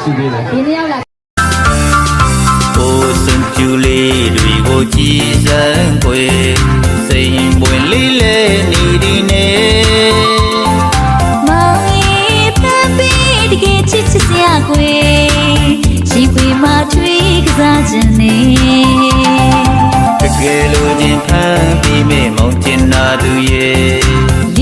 ရှိသေးတယ် ဒီနေ့ရောက်လာ ကိုစွန်ပြူလေးတွေကိုကြည်စမ်းခွေစိန်ပွင့်လေးလဲနေဒီနေမောင်ကြီးဖက်ပြီးတကယ်ချစ်စရာကွယ်ရှိခွေမှာထွေးကစားခြင်းနေ တကယ်လို့ချင်းဖမ်းပြီးမေမောင်ကျင်နာသူရဲ့ ဒီ